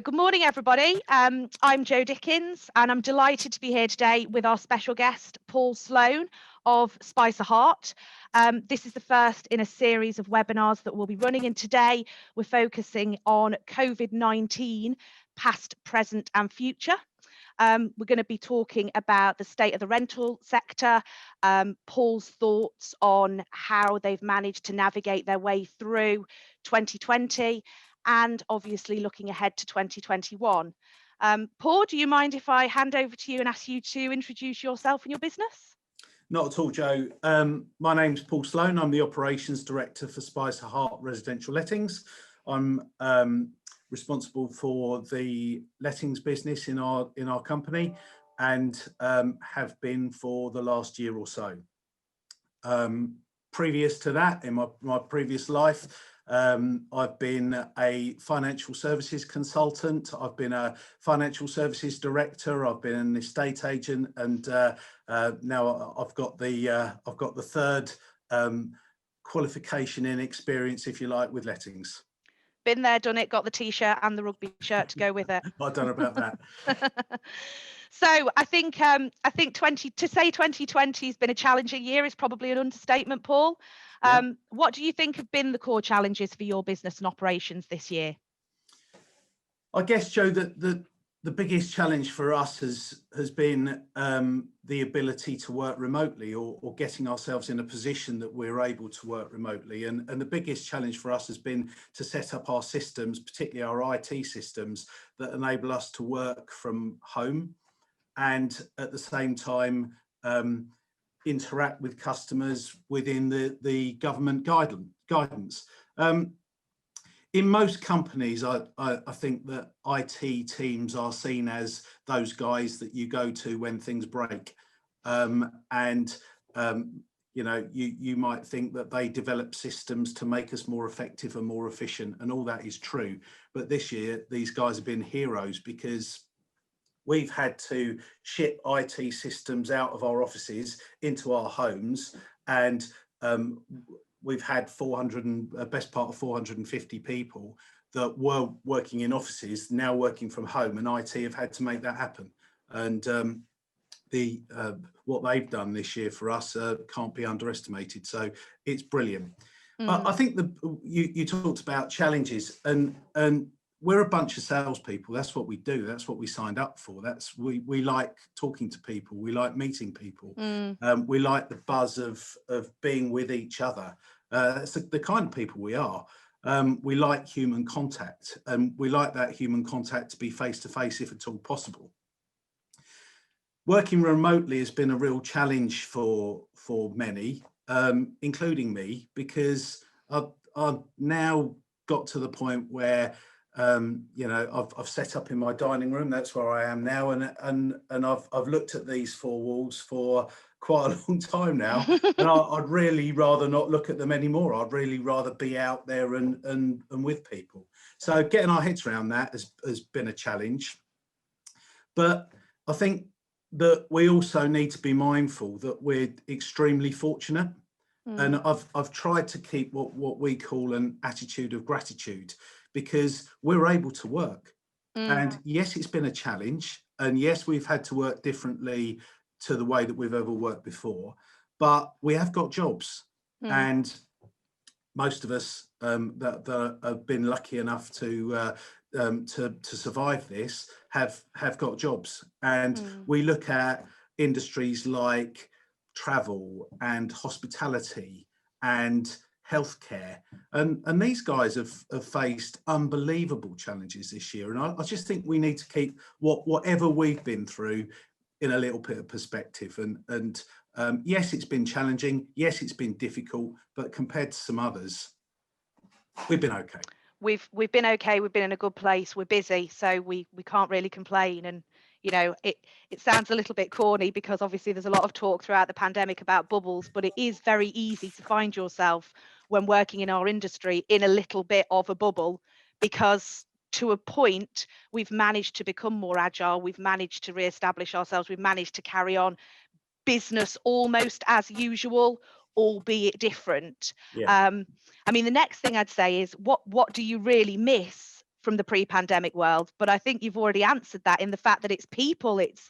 Good morning, everybody. I'm Jo Dickens, and I'm delighted to be here today with our special guest, Paul Sloan of Spicerhaart. This is the first in a series of webinars that we'll be running, and today we're focusing on COVID-19, past, present and future. We're going to be talking about the state of the rental sector, Paul's thoughts on how they've managed to navigate their way through 2020, and obviously looking ahead to 2021. Paul, do you mind if I hand over to you and ask you to introduce yourself and your business? Not at all, Jo. My name's Paul Sloan. I'm the Operations Director for Spicerhaart Residential Lettings. I'm responsible for the lettings business in our company, and have been for the last year or so. Previous to that, in my previous life, I've been a financial services consultant. I've been a financial services director. I've been an estate agent, and now I've got the third qualification in experience, if you like, with lettings. Been there, done it, got the t-shirt and the rugby shirt to go with it. I don't know about that. So I think 2020 has been a challenging year is probably an understatement, Paul. What do you think have been the core challenges for your business and operations this year? I guess, Jo, that the biggest challenge for us has been the ability to work remotely, or getting ourselves in a position that we're able to work remotely. And the biggest challenge for us has been to set up our systems, particularly our IT systems, that enable us to work from home and at the same time interact with customers within the government guidance. In most companies, I think that IT teams are seen as those guys that you go to when things break, you know, you might think that they develop systems to make us more effective and more efficient, and all that is true. But this year, these guys have been heroes, because we've had to ship IT systems out of our offices into our homes, and we've had best part of 450 people that were working in offices now working from home, and IT have had to make that happen. And what they've done this year for us can't be underestimated. So it's brilliant. I think you talked about challenges, and we're a bunch of salespeople. That's what we do. That's what we signed up for. We like talking to people. We like meeting people. We like the buzz of being with each other. That's the kind of people we are. We like human contact, and we like that human contact to be face to face if at all possible. Working remotely has been a real challenge for many, including me, because I've now got to the point where you know, I've set up in my dining room. That's where I am now, and I've looked at these four walls for quite a long time now, and I'd really rather not look at them anymore. I'd really rather be out there and with people. So getting our heads around that has been a challenge. But I think that we also need to be mindful that we're extremely fortunate. And I've tried to keep what we call an attitude of gratitude, because we're able to work. And yes, it's been a challenge, and yes, we've had to work differently to the way that we've ever worked before, but we have got jobs. And most of us that have been lucky enough to survive this have got jobs. And we look at industries like travel and hospitality and healthcare, and these guys have faced unbelievable challenges this year. And I just think we need to keep whatever we've been through in a little bit of perspective. And yes, it's been challenging. Yes, it's been difficult, but compared to some others, we've been okay. We've been okay. We've been in a good place. We're busy, so we can't really complain. And you know, it sounds a little bit corny, because obviously there's a lot of talk throughout the pandemic about bubbles, but it is very easy to find yourself when working in our industry in a little bit of a bubble, because to a point we've managed to become more agile, we've managed to re-establish ourselves, we've managed to carry on business almost as usual, albeit different. I mean, the next thing I'd say is what do you really miss from the pre-pandemic world, but I think you've already answered that in the fact that it's people, it's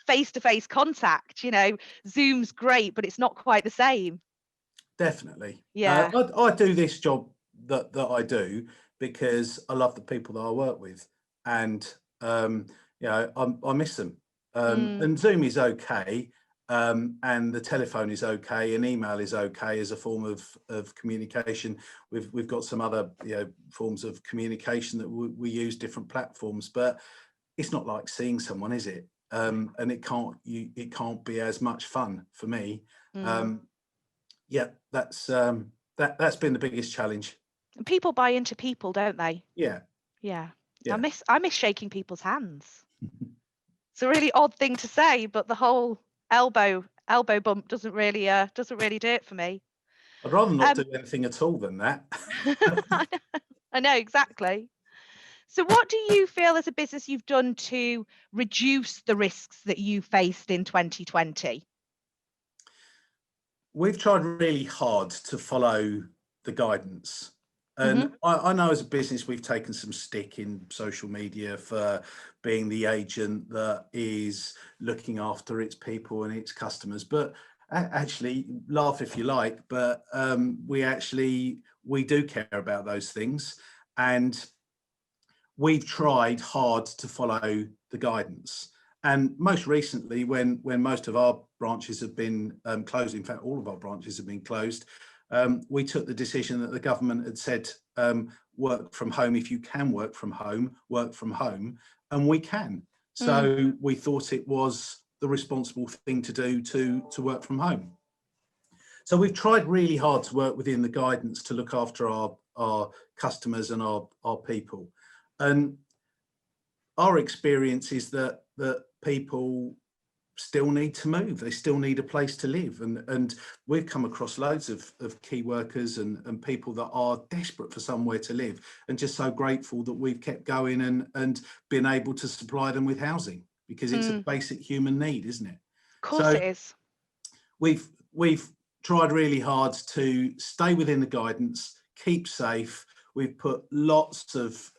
face-to-face contact. You know, Zoom's great, but it's not quite the same. Definitely. Yeah. I do this job that I do because I love the people that I work with, and you know, I miss them. And Zoom is okay, and the telephone is okay, and email is okay as a form of communication. We've got some other, you know, forms of communication that we use, different platforms, but it's not like seeing someone, is it? And it can't be as much fun for me. Yeah, that's been the biggest challenge. And people buy into people, don't they? Yeah, Yeah. yeah. I miss shaking people's hands. It's a really odd thing to say, but the whole elbow bump doesn't really do it for me. I'd rather not Um, do anything at all than that. I know exactly. So what do you feel as a business you've done to reduce the risks that you faced in 2020? We've tried really hard to follow the guidance. And Hmm. I know as a business, we've taken some stick in social media for being the agent that is looking after its people and its customers. But actually, laugh if you like, but we do care about those things. And we've tried hard to follow the guidance. And most recently, when most of our branches have been closed, in fact, all of our branches have been closed, we took the decision that the government had said, work from home. If you can work from home, and we can. So we thought it was the responsible thing to do to work from home. So we've tried really hard to work within the guidance to look after our customers and our people. And our experience is that people still need to move. They still need a place to live. And we've come across loads of key workers and people that are desperate for somewhere to live, and just so grateful that we've kept going and been able to supply them with housing, because it's a basic human need, isn't it? Of course So it is. we've tried really hard to stay within the guidance, keep safe. We've put lots of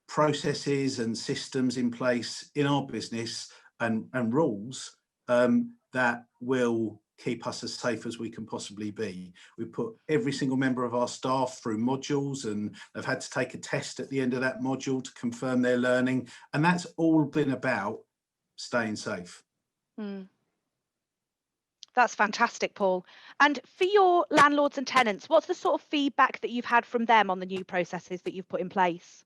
processes and systems in place in our business, and rules that will keep us as safe as we can possibly be. We put every single member of our staff through modules, and they've had to take a test at the end of that module to confirm their learning. And that's all been about staying safe. That's fantastic, Paul. And for your landlords and tenants, what's the sort of feedback that you've had from them on the new processes that you've put in place?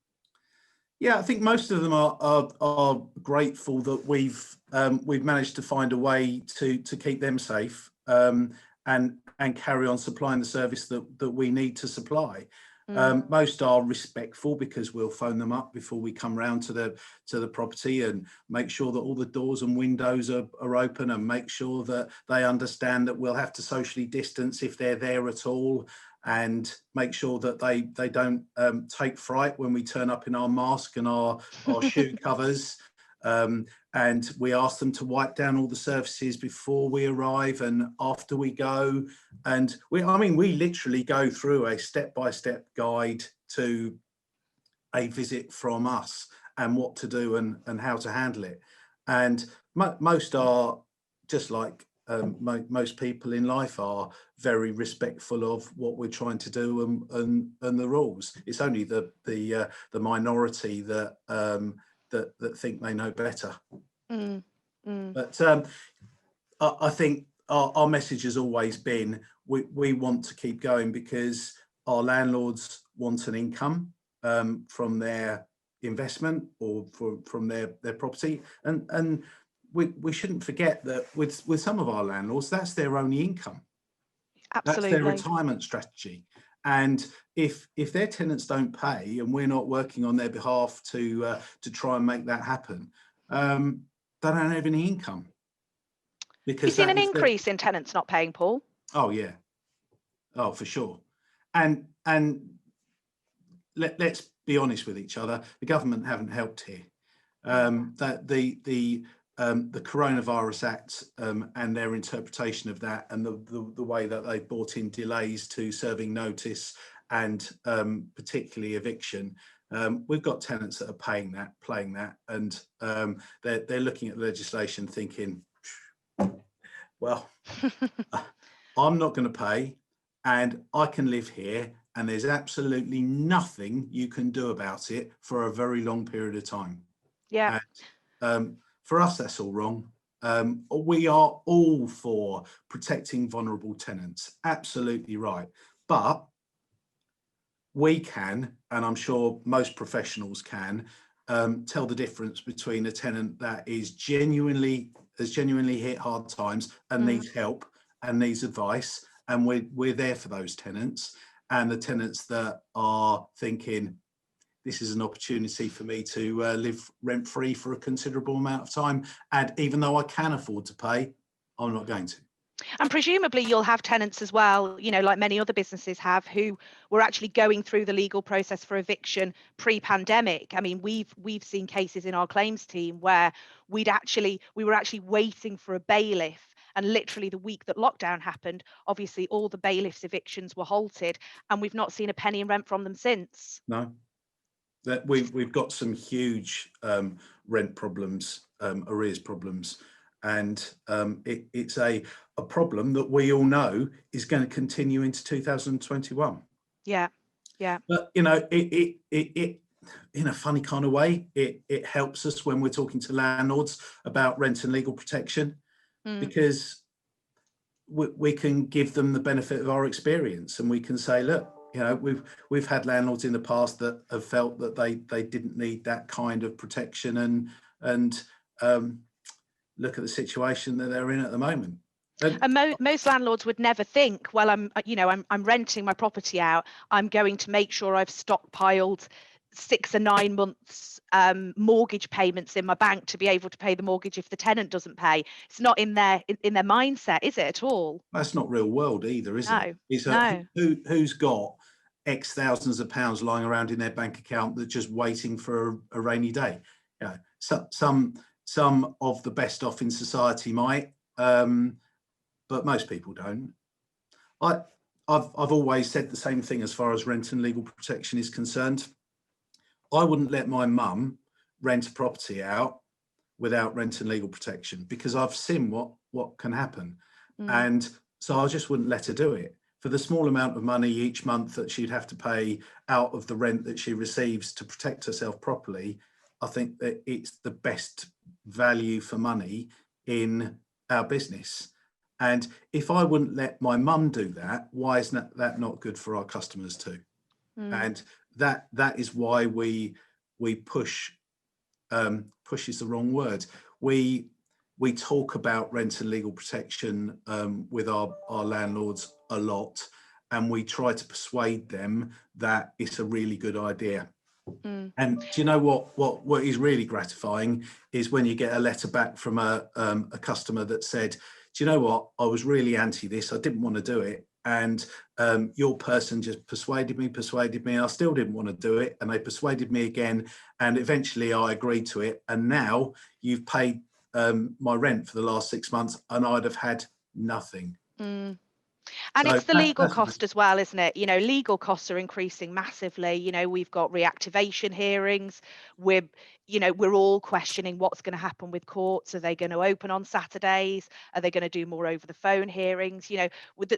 Yeah, I think most of them are grateful that we've managed to find a way to keep them safe, and carry on supplying the service that we need to supply. Most are respectful, because we'll phone them up before we come round to the property and make sure that all the doors and windows are open, and make sure that they understand that we'll have to socially distance if they're there at all, and make sure that they don't take fright when we turn up in our mask and our shoe covers. And we ask them to wipe down all the surfaces before we arrive and after we go. And we literally go through a step-by-step guide to a visit from us, and what to do and how to handle it. And most are just like most people in life are very respectful of what we're trying to do and the rules. It's only the minority that that think they know better. But I think our message has always been we want to keep going, because our landlords want an income from their investment or from their property, and we shouldn't forget that with some of our landlords, that's their only income. That's their Absolutely. retirement strategy. And if their tenants don't pay, and we're not working on their behalf to try and make that happen, they don't have any income. Have you Because seen that an is the increase in tenants not paying, Paul? Oh yeah, oh for sure. And let's be honest with each other, the government haven't helped here. That the Coronavirus Act and their interpretation of that, and the way that they brought in delays to serving notice and particularly eviction, We've got tenants that are paying that, and they're looking at the legislation thinking, well, I'm not going to pay, and I can live here, and there's absolutely nothing you can do about it for a very long period of time. Yeah. And for us, that's all wrong. We are all for protecting vulnerable tenants, absolutely right. But we can, and I'm sure most professionals can, tell the difference between a tenant that has genuinely hit hard times and needs help and needs advice, and we're there for those tenants, and the tenants that are thinking, this is an opportunity for me to live rent-free for a considerable amount of time, and even though I can afford to pay, I'm not going to. And presumably you'll have tenants as well, like many other businesses have, who were actually going through the legal process for eviction pre-pandemic. I mean, we've seen cases in our claims team where we were actually waiting for a bailiff, and literally the week that lockdown happened, obviously all the bailiffs' evictions were halted, and we've not seen a penny in rent from them since. No. That we've got some huge rent problems, arrears problems, and it's a problem that we all know is going to continue into 2021. Yeah. But it in a funny kind of way, it helps us when we're talking to landlords about rent and legal protection, because we can give them the benefit of our experience, and we can say, look, we've had landlords in the past that have felt that they didn't need that kind of protection, and look at the situation that they're in at the moment. And most landlords would never think, well, I'm renting my property out, I'm going to make sure I've stockpiled 6 or 9 months mortgage payments in my bank to be able to pay the mortgage if the tenant doesn't pay. It's not in their mindset, is it, at all? That's not real world either, is it? No. Who's got X thousands of pounds lying around in their bank account that's just waiting for a rainy day? Some of the best off in society might, but most people don't. I've always said the same thing as far as rent and legal protection is concerned. I wouldn't let my mum rent a property out without rent and legal protection, because I've seen what can happen. And so I just wouldn't let her do it. For the small amount of money each month that she'd have to pay out of the rent that she receives to protect herself properly, I think that it's the best value for money in our business. And if I wouldn't let my mum do that, why is that not good for our customers too? And that is why we push is the wrong word. We talk about rent and legal protection with our landlords a lot, and we try to persuade them that it's a really good idea. And do you know what is really gratifying is when you get a letter back from a customer that said, do you know what, I was really anti this, I didn't want to do it, and your person just persuaded me, I still didn't want to do it, and they persuaded me again, and eventually I agreed to it, and now you've paid my rent for the last 6 months and I'd have had nothing. And so it's the legal cost as well, isn't it? Legal costs are increasing massively. We've got reactivation hearings. We're all questioning what's going to happen with courts. Are they going to open on Saturdays? Are they going to do more over the phone hearings?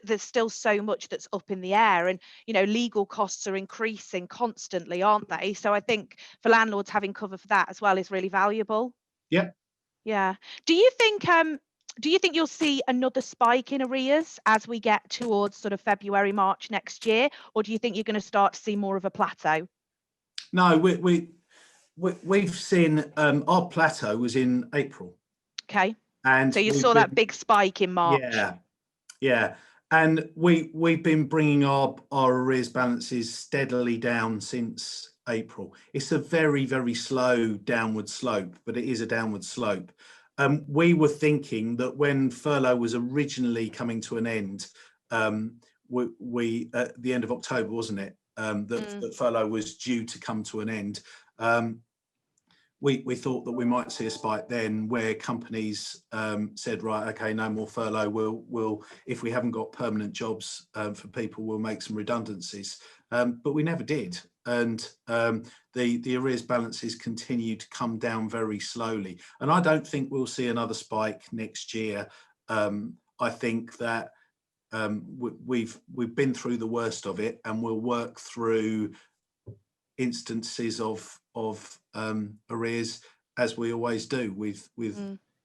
There's still so much that's up in the air, and legal costs are increasing constantly, aren't they? So I think for landlords, having cover for that as well is really valuable. Yeah. Do you think you'll see another spike in arrears as we get towards sort of February, March next year, or do you think you're going to start to see more of a plateau? No, we've seen our plateau was in April. Okay. And so you saw that big spike in March. Yeah. And we've been bringing our arrears balances steadily down since April. It's a very, very slow downward slope, but it is a downward slope. We were thinking that when furlough was originally coming to an end, we at the end of October, wasn't it? That furlough was due to come to an end. We thought that we might see a spike then where companies said, right, okay, no more furlough. We'll if we haven't got permanent jobs for people, we'll make some redundancies. But we never did. and the arrears balances continue to come down very slowly. And I don't think we'll see another spike next year. I think that we've been through the worst of it, and we'll work through instances of arrears as we always do, with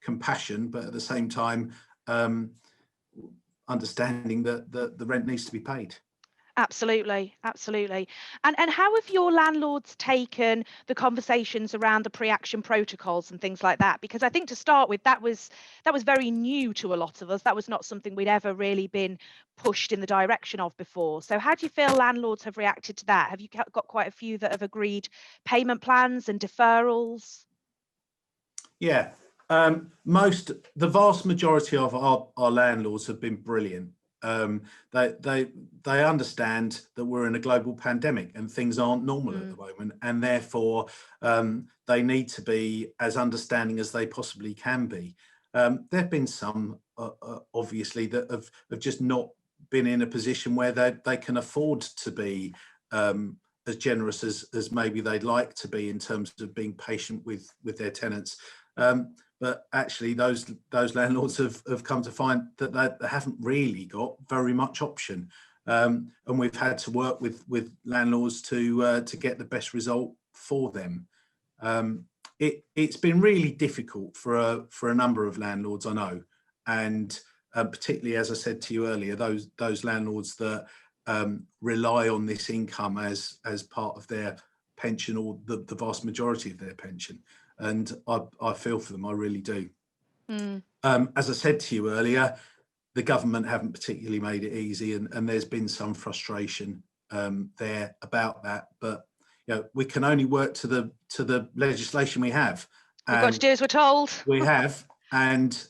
compassion, but at the same time understanding that the rent needs to be paid. Absolutely, absolutely. And how have your landlords taken the conversations around the pre-action protocols and things like that? Because I think, to start with, that was very new to a lot of us. That was not something we'd ever really been pushed in the direction of before. So how do you feel landlords have reacted to that? Have you got quite a few that have agreed payment plans and deferrals? Yeah, the vast majority of our landlords have been brilliant. They understand that we're in a global pandemic and things aren't normal at the moment, and therefore they need to be as understanding as they possibly can be. There have been some, obviously, that have just not been in a position where they can afford to be as generous as maybe they'd like to be in terms of being patient with their tenants. But actually, those landlords have come to find that they haven't really got very much option, and we've had to work with landlords to get the best result for them. It's been really difficult for a number of landlords, I know, and particularly, as I said to you earlier, those landlords that rely on this income as part of their pension, or the vast majority of their pension. And I feel for them, I really do. As I said to you earlier, the government haven't particularly made it easy, and there's been some frustration there about that. But we can only work to the legislation we have. We've got to do as we're told. We have, and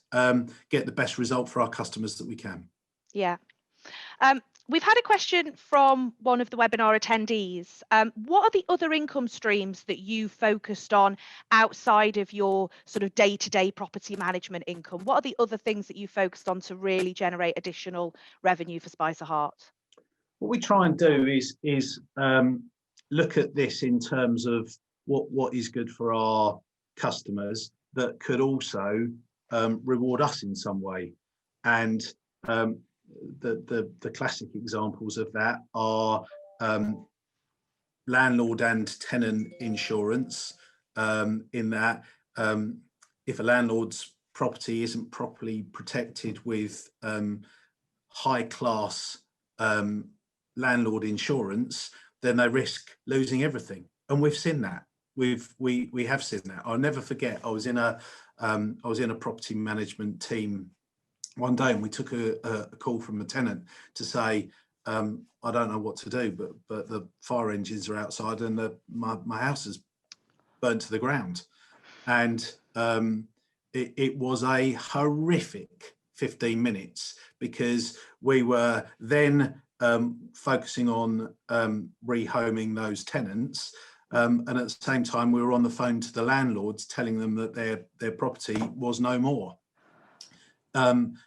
get the best result for our customers that we can. Yeah. We've had a question from one of the webinar attendees. What are the other income streams that you focused on outside of your sort of day-to-day property management income? What are the other things that you focused on to really generate additional revenue for Spicerhaart? What we try and do is look at this in terms of what is good for our customers that could also reward us in some way. And the classic examples of that are landlord and tenant insurance, in that if a landlord's property isn't properly protected with high class landlord insurance, then they risk losing everything. And we've seen that. We have seen that. I'll never forget, I was in a property management team one day, and we took a call from a tenant to say, I don't know what to do, but the fire engines are outside, and my house is burnt to the ground. And it was a horrific 15 minutes, because we were then focusing on rehoming those tenants, and at the same time we were on the phone to the landlords telling them that their property was no more. And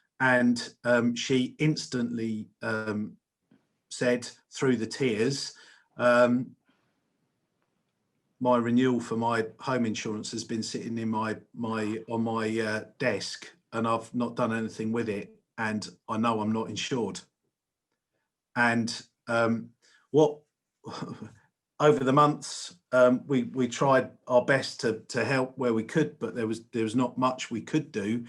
she instantly said, through the tears, my renewal for my home insurance has been sitting in on my desk, and I've not done anything with it, and I know I'm not insured. And over the months, we tried our best to help where we could, but there was not much we could do.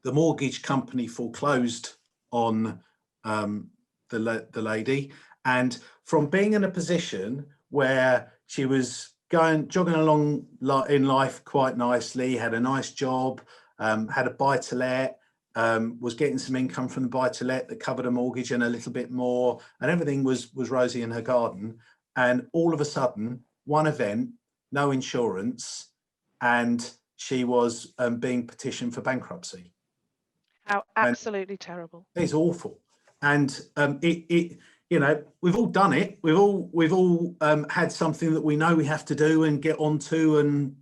The mortgage company foreclosed on the lady, and from being in a position where she was jogging along in life quite nicely, had a nice job, had a buy-to-let, was getting some income from the buy-to-let that covered a mortgage and a little bit more, and everything was rosy in her garden. And all of a sudden, one event, no insurance, and she was being petitioned for bankruptcy. How absolutely terrible. It's awful. And we've all done it. We've all had something that we know we have to do and get onto, and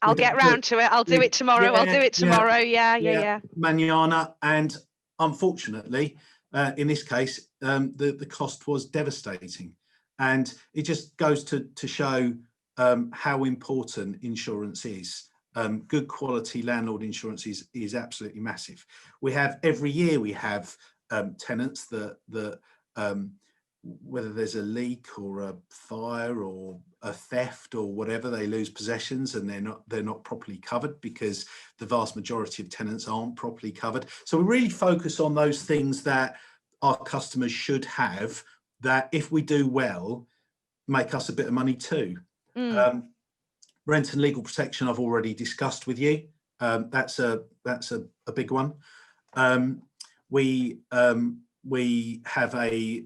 I'll get round to it. I'll do it tomorrow. I'll do it tomorrow. Yeah. Mañana. And unfortunately, In this case, the cost was devastating. And it just goes to show how important insurance is. Good quality landlord insurance is absolutely massive. Every year we have tenants that whether there's a leak or a fire or a theft or whatever, they lose possessions and they're not properly covered, because the vast majority of tenants aren't properly covered. So we really focus on those things that our customers should have, that if we do well, make us a bit of money too. Rent and legal protection I've already discussed with you. That's a big one. We have a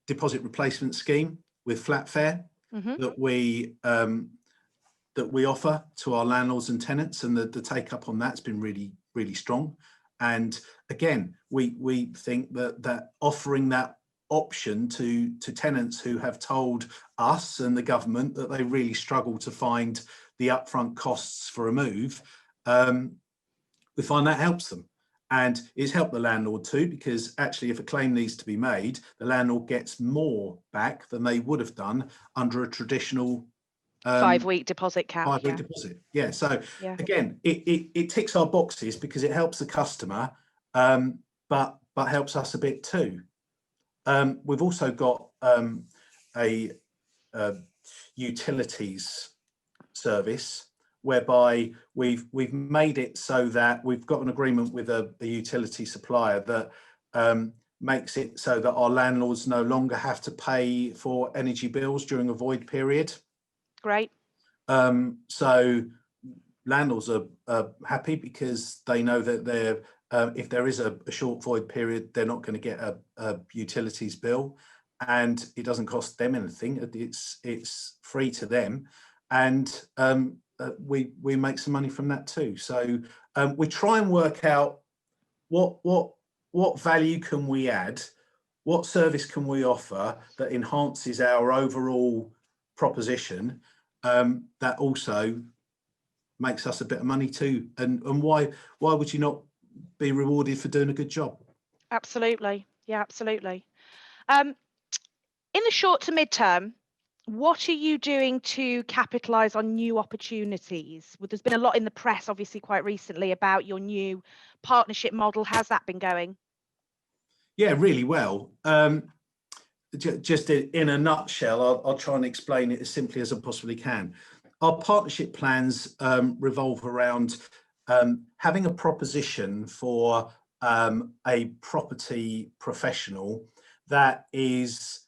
deposit replacement scheme with flat fare that we offer to our landlords and tenants, and the take up on that's been really strong. And again, we think that offering that option to tenants who have told us and the government that they really struggle to find the upfront costs for a move, we find that helps them. And it's helped the landlord too, because actually if a claim needs to be made, the landlord gets more back than they would have done under a traditional 5-week deposit cap. 5-week deposit. Yeah. So again, it ticks our boxes because it helps the customer, but helps us a bit too. We've also got a utilities service whereby we've made it so that we've got an agreement with a utility supplier that makes it so that our landlords no longer have to pay for energy bills during a void period. Great. So landlords are happy because they know that if there is a short void period, they're not going to get a utilities bill, and it doesn't cost them anything. It's free to them, and we make some money from that too. So we try and work out what value can we add, what service can we offer that enhances our overall proposition, that also makes us a bit of money too. And why would you not be rewarded for doing a good job? Absolutely. Yeah, absolutely. In the short to mid-term, what are you doing to capitalise on new opportunities? Well, there's been a lot in the press, obviously, quite recently about your new partnership model. How's that been going? Yeah, really well. Just in a nutshell, I'll try and explain it as simply as I possibly can. Our partnership plans revolve around having a proposition for a property professional that is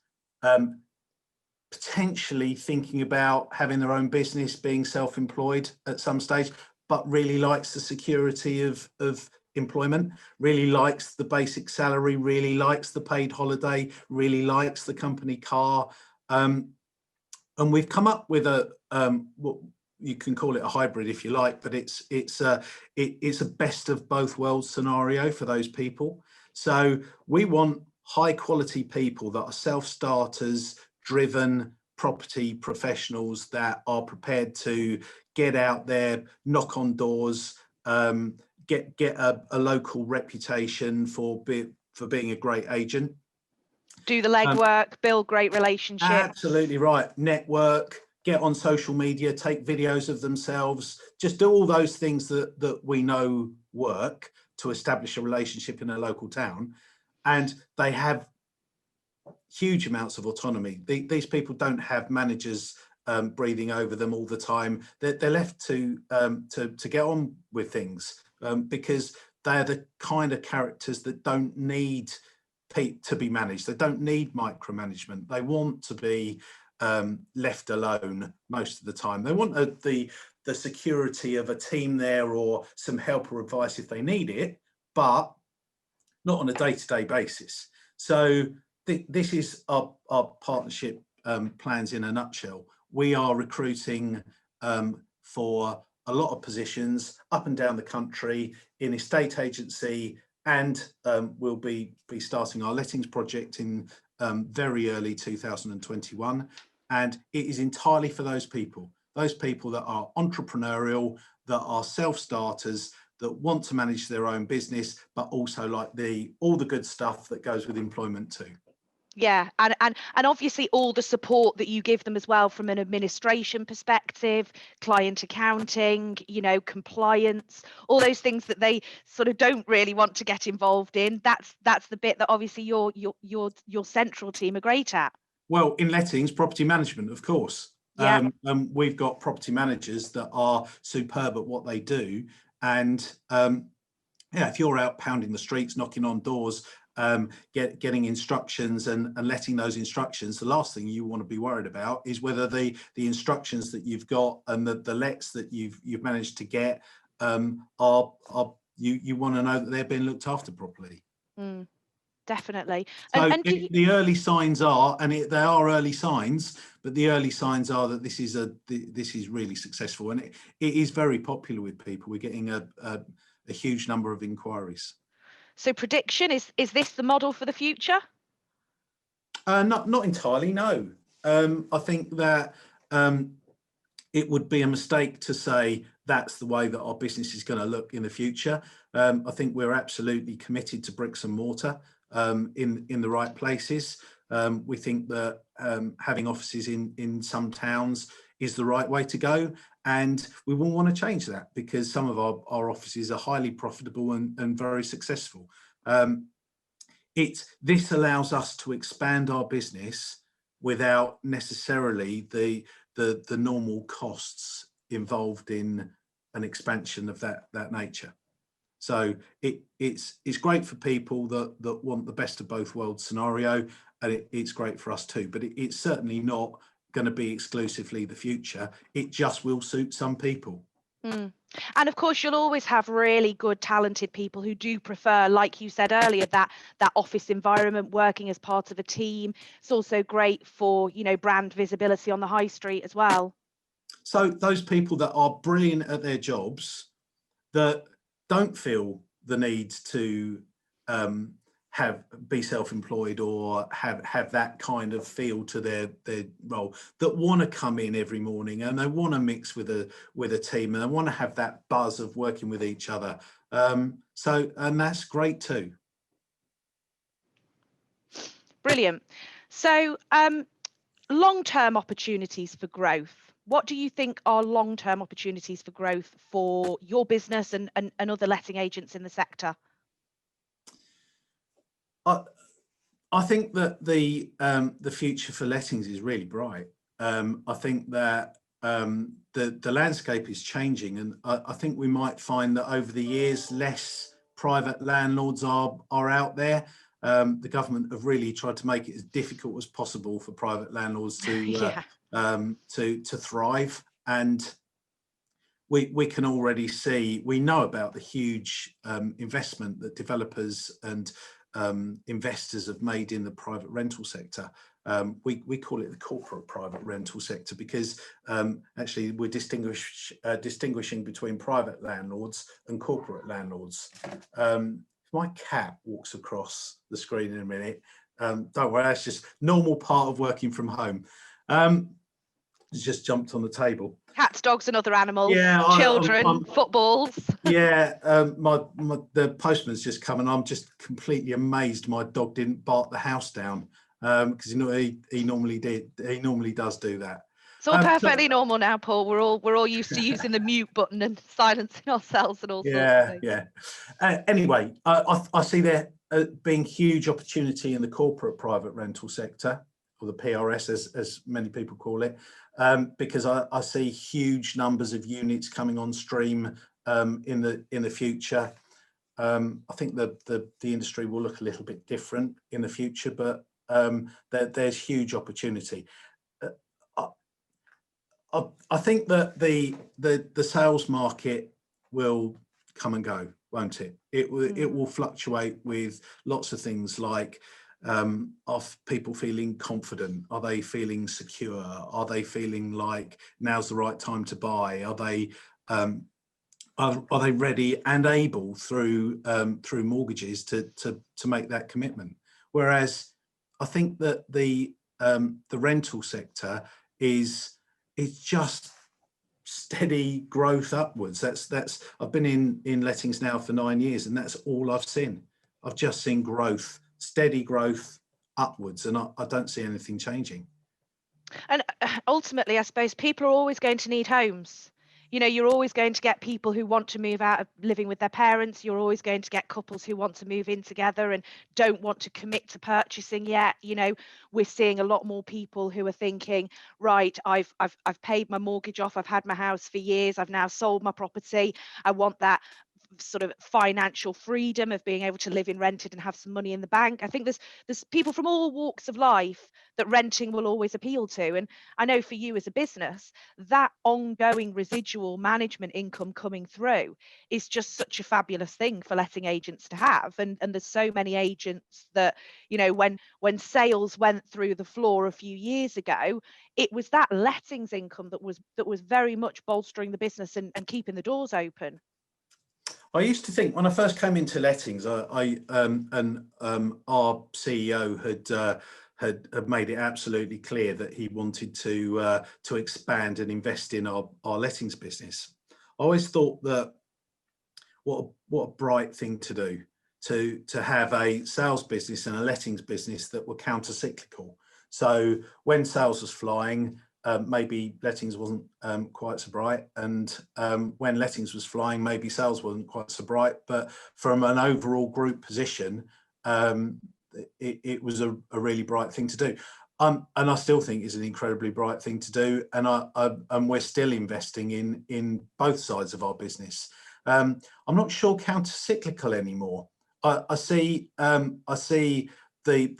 potentially thinking about having their own business, being self-employed at some stage, but really likes the security of employment, really likes the basic salary, really likes the paid holiday, really likes the company car. And we've come up with what you can call it a hybrid if you like, but it's a best of both worlds scenario for those people. So we want high quality people that are self-starters, driven property professionals that are prepared to get out there, knock on doors, get a local reputation for being a great agent. Do the legwork, build great relationships. Absolutely right. Network, get on social media, take videos of themselves, just do all those things that we know work to establish a relationship in a local town. And they have huge amounts of autonomy. These people don't have managers breathing over them all the time. They're left to get on with things because they're the kind of characters that don't need to be managed. They don't need micromanagement. They want to be left alone most of the time. They want the security of a team there or some help or advice if they need it, but not on a day-to-day basis. So this is our partnership plans in a nutshell. We are recruiting for a lot of positions up and down the country in estate agency, and we'll be starting our lettings project in very early 2021. And it is entirely for those people that are entrepreneurial, that are self-starters, that want to manage their own business, but also like all the good stuff that goes with employment too. Yeah, and obviously all the support that you give them as well from an administration perspective, client accounting, you know, compliance, all those things that they sort of don't really want to get involved in. That's the bit that obviously your central team are great at. Well, in lettings, property management, of course. Yeah. We've got property managers that are superb at what they do, and yeah, if you're out pounding the streets, knocking on doors, getting instructions and letting those instructions, the last thing you want to be worried about is whether the instructions that you've got and the lets that you've managed to get are you want to know that they're being looked after properly. Definitely. So And the early signs are, and they are early signs, but the early signs are that this is really successful, and it is very popular with people. We're getting a huge number of inquiries. so prediction, is this the model for the future? Not entirely, no. I think that it would be a mistake to say that's the way that our business is going to look in the future. I think we're absolutely committed to bricks and mortar in the right places. We think that having offices in some towns is the right way to go, and we wouldn't want to change that because some of our offices are highly profitable and very successful. This allows us to expand our business without necessarily the normal costs involved in an expansion of that nature. So it's great for people that want the best of both worlds scenario, and it's great for us too. But it's certainly not going to be exclusively the future. It just will suit some people. And of course, you'll always have really good, talented people who do prefer, like you said earlier, that office environment, working as part of a team. It's also great for, you know, brand visibility on the high street as well. So those people that are brilliant at their jobs, that don't feel the need to be self-employed or have that kind of feel to their role, that want to come in every morning and they want to mix with a team and they want to have that buzz of working with each other. And that's great too. Brilliant. So long-term opportunities for growth. What do you think are long-term opportunities for growth for your business and other letting agents in the sector? I think that the future for lettings is really bright. I think that the landscape is changing, and I think we might find that over the years less private landlords are out there. The government have really tried to make it as difficult as possible for private landlords to thrive, and we can already see, we know about the huge investment that developers and investors have made in the private rental sector. We call it the corporate private rental sector because actually we're distinguishing between private landlords and corporate landlords. My cat walks across the screen in a minute. Don't worry, that's just normal part of working from home. It's just jumped on the table. Cats, dogs and other animals, yeah, children, footballs. Yeah, the postman's just come and I'm just completely amazed my dog didn't bark the house down because he normally does do that. It's all perfectly normal now, Paul. We're all used to using the mute button and silencing ourselves and all sorts of things. Yeah. Anyway, I see there being huge opportunity in the corporate private rental sector, or the PRS as many people call it, because I see huge numbers of units coming on stream in the future. I think the industry will look a little bit different in the future, but there's huge opportunity. I think that the sales market will come and go, won't it? It will fluctuate with lots of things like are people feeling confident? Are they feeling secure? Are they feeling like now's the right time to buy? Are they ready and able through mortgages to make that commitment? Whereas I think that the rental sector is just steady growth upwards. That's I've been in lettings now for 9 years, and that's all I've seen. I've just seen growth, steady growth upwards, and I don't see anything changing. And ultimately, I suppose people are always going to need homes. You know, you're always going to get people who want to move out of living with their parents. You're always going to get couples who want to move in together and don't want to commit to purchasing yet. You know, we're seeing a lot more people who are thinking, right, I've paid my mortgage off. I've had my house for years. I've now sold my property. I want that sort of financial freedom of being able to live in rented and have some money in the bank. I think there's people from all walks of life that renting will always appeal to. And I know for you as a business, that ongoing residual management income coming through is just such a fabulous thing for letting agents to have. And there's so many agents that, you know, when sales went through the floor a few years ago, it was that lettings income that was very much bolstering the business and keeping the doors open. I used to think when I first came into lettings, our CEO had made it absolutely clear that he wanted to expand and invest in our lettings business. I always thought that what a bright thing to do, to have a sales business and a lettings business that were counter-cyclical. So when sales was flying, maybe lettings wasn't quite so bright, and when lettings was flying, maybe sales wasn't quite so bright. But from an overall group position, it was a really bright thing to do, and I still think it's an incredibly bright thing to do. And we're still investing in both sides of our business. I'm not sure counter-cyclical anymore. I see the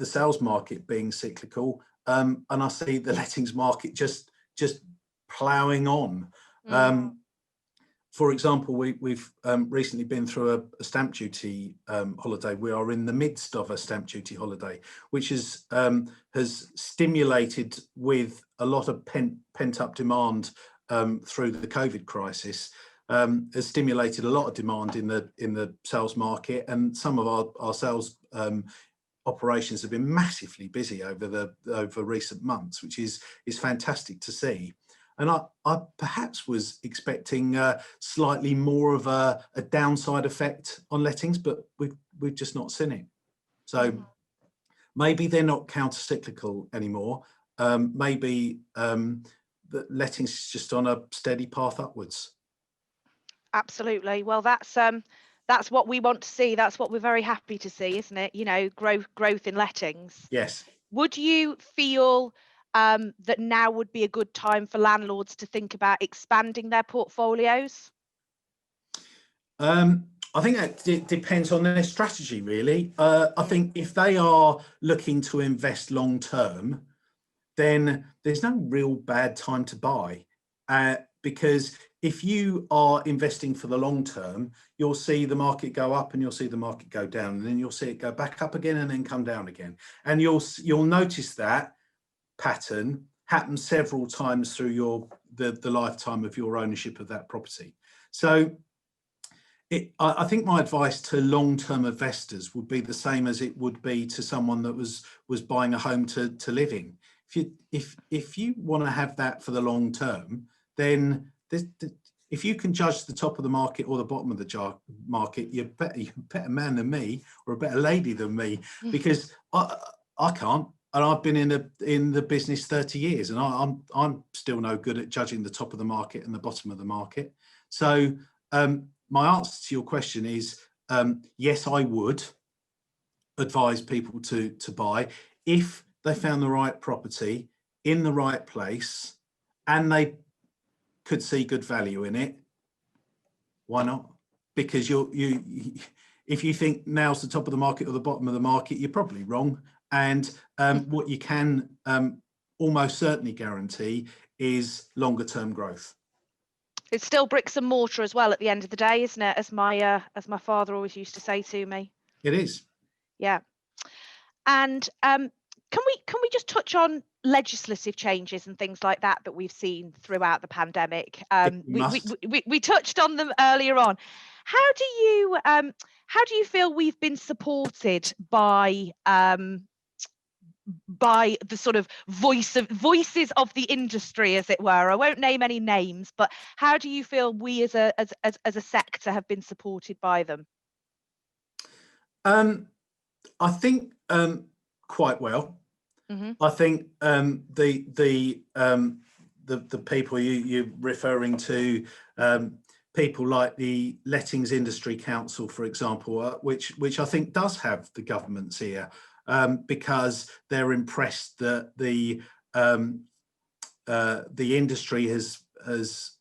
sales market being cyclical. And I see the lettings market just ploughing on. For example, we've recently been through a stamp duty holiday. We are in the midst of a stamp duty holiday, which has stimulated, with a lot of pent up demand through the COVID crisis, has stimulated a lot of demand in the sales market, and some of our sales operations have been massively busy over recent months, which is fantastic to see. And I perhaps was expecting slightly more of a downside effect on lettings, but we've just not seen it. So maybe they're not counter-cyclical anymore. Maybe the lettings is just on a steady path upwards. Absolutely. Well, that's what we want to see. That's what we're very happy to see, isn't it? You know, growth in lettings. Yes. Would you feel that now would be a good time for landlords to think about expanding their portfolios? I think that depends on their strategy, really. I think if they are looking to invest long term, then there's no real bad time to buy, because if you are investing for the long term, you'll see the market go up and you'll see the market go down, and then you'll see it go back up again and then come down again. And you'll notice that pattern happen several times through the lifetime of your ownership of that property. So I think my advice to long-term investors would be the same as it would be to someone that was buying a home to live in. If you want to have that for the long term, then if you can judge the top of the market or the bottom of the market, you're a better man than me, or a better lady than me, because I can't. And I've been in the business 30 years, and I'm still no good at judging the top of the market and the bottom of the market. So my answer to your question is yes, I would advise people to buy if they found the right property in the right place and they could see good value in it. Why not? Because if you think now's the top of the market or the bottom of the market, you're probably wrong. And what you can almost certainly guarantee is longer term growth. It's still bricks and mortar as well at the end of the day, isn't it? As my father always used to say to me. It is. Yeah. And can we just touch on legislative changes and things like that we've seen throughout the pandemic? We touched on them earlier on. How do you feel we've been supported by by the sort of voices of the industry, as it were. I won't name any names, but how do you feel we as a sector have been supported by them? I think quite well. Mm-hmm. I think the people you're referring to, people like the Lettings Industry Council, for example, which I think does have the government's ear, because they're impressed that the industry has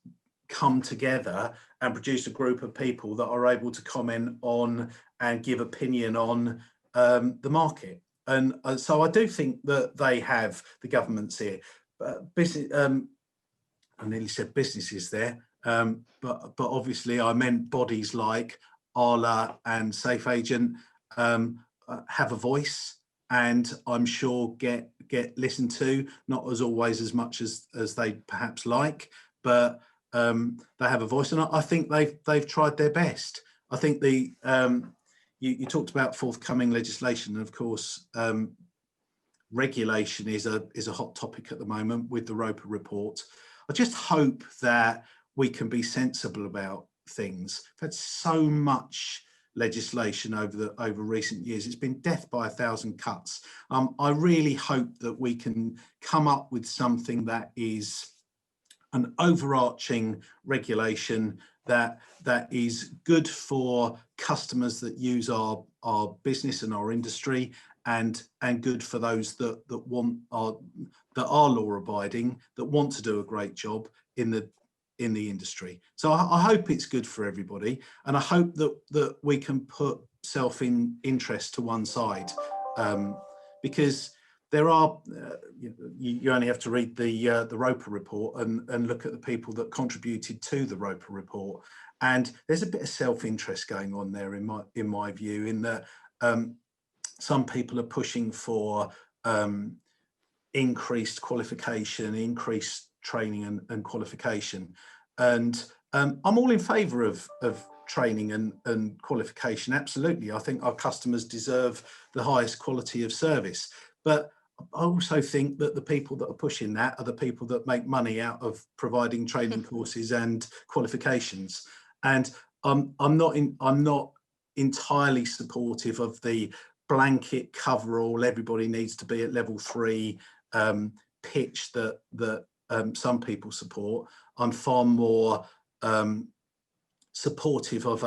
come together and produced a group of people that are able to comment on and give opinion on the market. And so I do think that they have the government's ear. Business, I nearly said businesses there, but obviously I meant bodies like Arla and Safe Agent have a voice, and I'm sure get listened to, not as always as much as they perhaps like, but they have a voice, and I think they've tried their best. I think you talked about forthcoming legislation, and of course regulation is a hot topic at the moment with the Roper report. I just hope that we can be sensible about things. We've had so much legislation over recent years. It's been death by 1,000 cuts. I really hope that we can come up with something that is an overarching regulation that is good for customers that use our business and our industry, and good for those that are law abiding, that want to do a great job in the industry. So I hope it's good for everybody, and I hope that we can put self-interest to one side, because there are you only have to read the Roper report and look at the people that contributed to the Roper report, and there's a bit of self-interest going on there in my view, in that some people are pushing for increased qualification, increased training and qualification, and I'm all in favour of training and qualification. Absolutely, I think our customers deserve the highest quality of service, but I also think that the people that are pushing that are the people that make money out of providing training courses and qualifications. And I'm not entirely supportive of the blanket coverall, everybody needs to be at level 3 pitch that some people support. I'm far more supportive of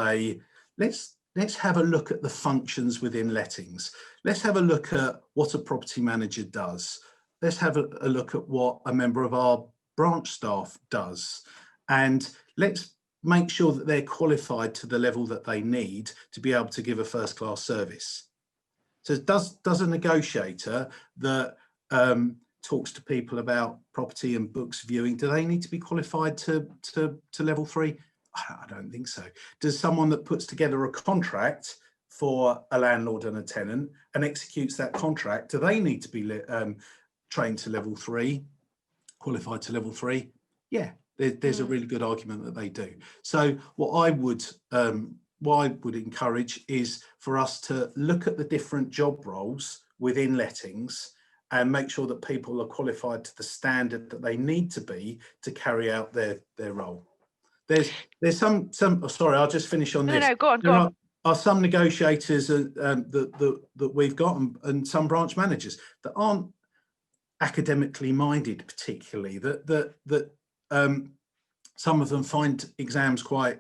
let's have a look at the functions within lettings. Let's have a look at what a property manager does. Let's have a look at what a member of our branch staff does. And let's make sure that they're qualified to the level that they need to be able to give a first-class service. So does a negotiator that talks to people about property and books viewing, do they need to be qualified to level 3? I don't think so. Does someone that puts together a contract for a landlord and a tenant and executes that contract, do they need to be trained to level 3, qualified to level 3? Yeah, there's a really good argument that they do. So what I would encourage is for us to look at the different job roles within lettings and make sure that people are qualified to the standard that they need to be to carry out their role. There's some sorry, I'll just finish on this. No, go on. There are some negotiators that we've got, and some branch managers that aren't academically minded particularly, that some of them find exams quite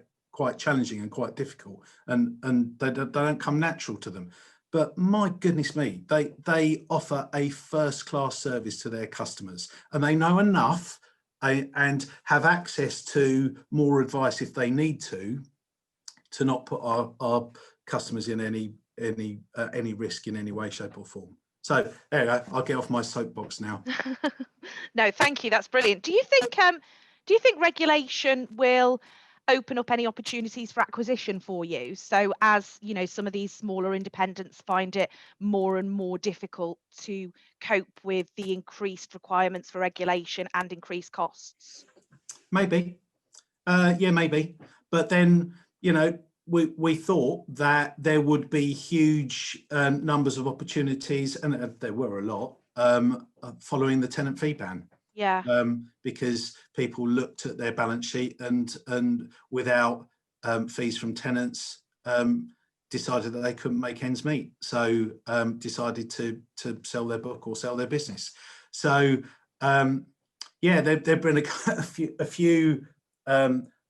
challenging and quite difficult, and they don't come natural to them. But my goodness me, they offer a first-class service to their customers, and they know enough and have access to more advice if they need to not put our customers in any risk in any way, shape or form. So there you go, I'll get off my soapbox now. No, thank you, that's brilliant. Do you think regulation will open up any opportunities for acquisition for you? So as you know, some of these smaller independents find it more and more difficult to cope with the increased requirements for regulation and increased costs. Maybe, yeah, maybe. But then, you know, we thought that there would be huge numbers of opportunities, and there were a lot, following the tenant fee ban. Yeah. Because people looked at their balance sheet and without fees from tenants, decided that they couldn't make ends meet. So decided to sell their book or sell their business. So yeah, there've been a few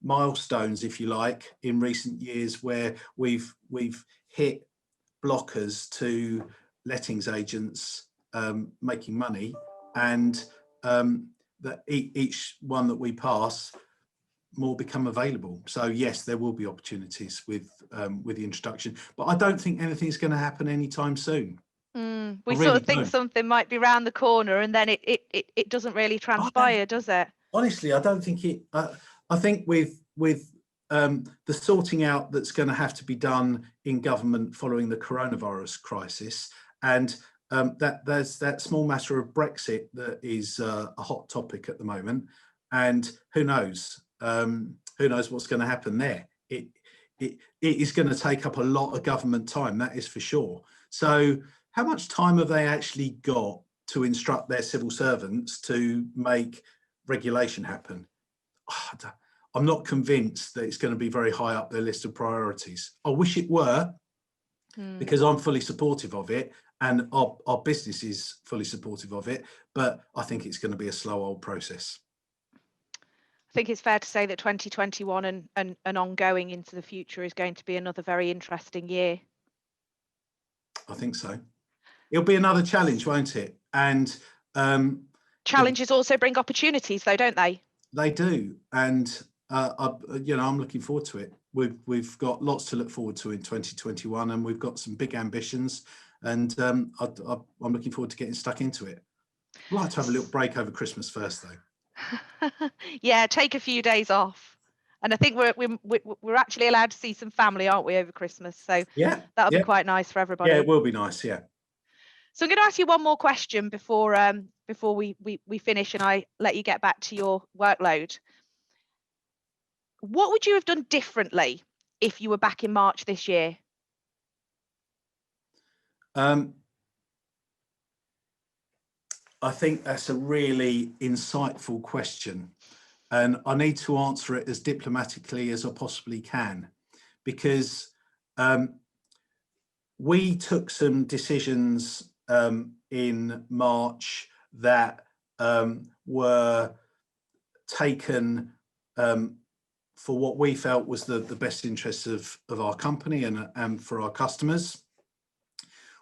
milestones, if you like, in recent years where we've hit blockers to lettings agents making money, and that each one that we pass, more become available. So yes, there will be opportunities with the introduction, but I don't think anything's going to happen anytime soon. We really sort of think don't. something might be round the corner, and then it doesn't really transpire, does it? Honestly, I don't think it. I think with the sorting out that's going to have to be done in government following the coronavirus crisis, and that there's that small matter of Brexit that is a hot topic at the moment, and who knows what's going to happen there. It is going to take up a lot of government time, that is for sure. So how much time have they actually got to instruct their civil servants to make regulation happen? I'm not convinced that it's going to be very high up their list of priorities. I wish it were, because I'm fully supportive of it, and our business is fully supportive of it, but I think it's going to be a slow old process. I think it's fair to say that 2021 and ongoing into the future is going to be another very interesting year. I think so. It'll be another challenge, won't it? And challenges also bring opportunities, though, don't they? They do, and I'm looking forward to it. We've got lots to look forward to in 2021, and we've got some big ambitions, and I'm looking forward to getting stuck into it. I'd like to have a little break over Christmas first, though. Yeah, take a few days off, and I think we're actually allowed to see some family, aren't we, over Christmas? So yeah, that'll be quite nice for everybody. Yeah, it will be nice. Yeah. So I'm going to ask you one more question before we finish, and I let you get back to your workload. What would you have done differently if you were back in March this year? I think that's a really insightful question, and I need to answer it as diplomatically as I possibly can, because we took some decisions in March that were taken for what we felt was the best interests of our company and for our customers,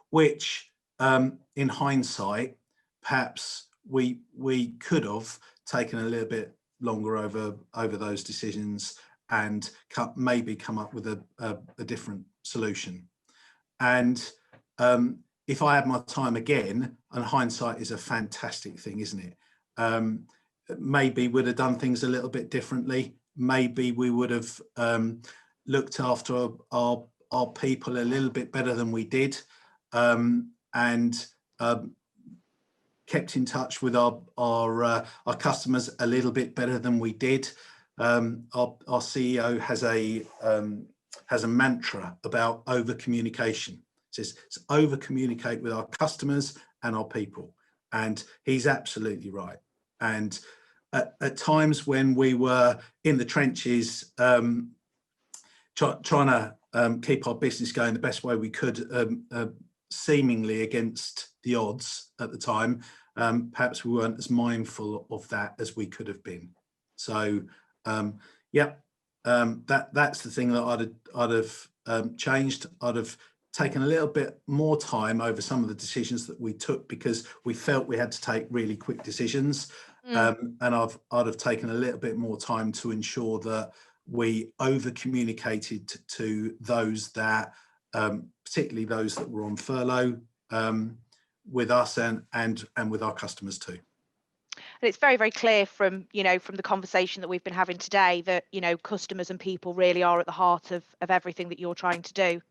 which in hindsight, perhaps we could have taken a little bit longer over those decisions and maybe come up with a different solution. And if I had my time again, and hindsight is a fantastic thing, isn't it? Maybe we'd have done things a little bit differently. Maybe we would have looked after our people a little bit better than we did, and kept in touch with our customers a little bit better than we did. Our CEO has a mantra about over communication. It says over communicate with our customers and our people, and he's absolutely right. And at times when we were in the trenches, trying to keep our business going the best way we could, seemingly against the odds at the time, perhaps we weren't as mindful of that as we could have been. So that's the thing that I'd have changed. I'd have taken a little bit more time over some of the decisions that we took, because we felt we had to take really quick decisions. And I'd have taken a little bit more time to ensure that we over communicated to those that, particularly those that were on furlough, with us and with our customers too. And it's very, very clear from the conversation that we've been having today that, customers and people really are at the heart of everything that you're trying to do.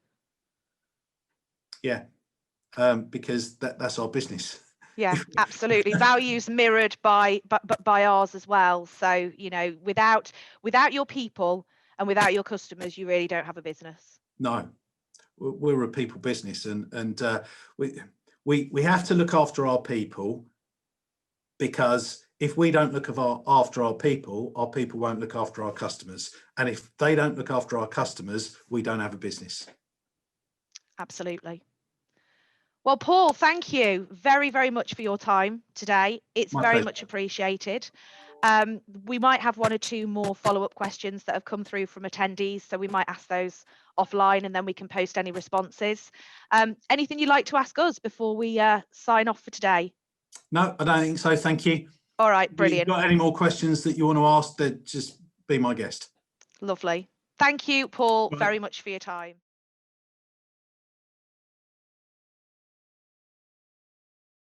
Yeah, because that's our business. Yeah, absolutely. Values mirrored by ours as well. So, without your people and without your customers, you really don't have a business. No, we're a people business, and we have to look after our people, because if we don't look after our people won't look after our customers. And if they don't look after our customers, we don't have a business. Absolutely. Well, Paul, thank you very, very much for your time today. It's very much appreciated. We might have one or two more follow-up questions that have come through from attendees, so we might ask those offline and then we can post any responses. Anything you'd like to ask us before we sign off for today? No, I don't think so. Thank you. All right, brilliant. If you've got any more questions that you want to ask, then just be my guest. Lovely. Thank you, Paul, very much for your time.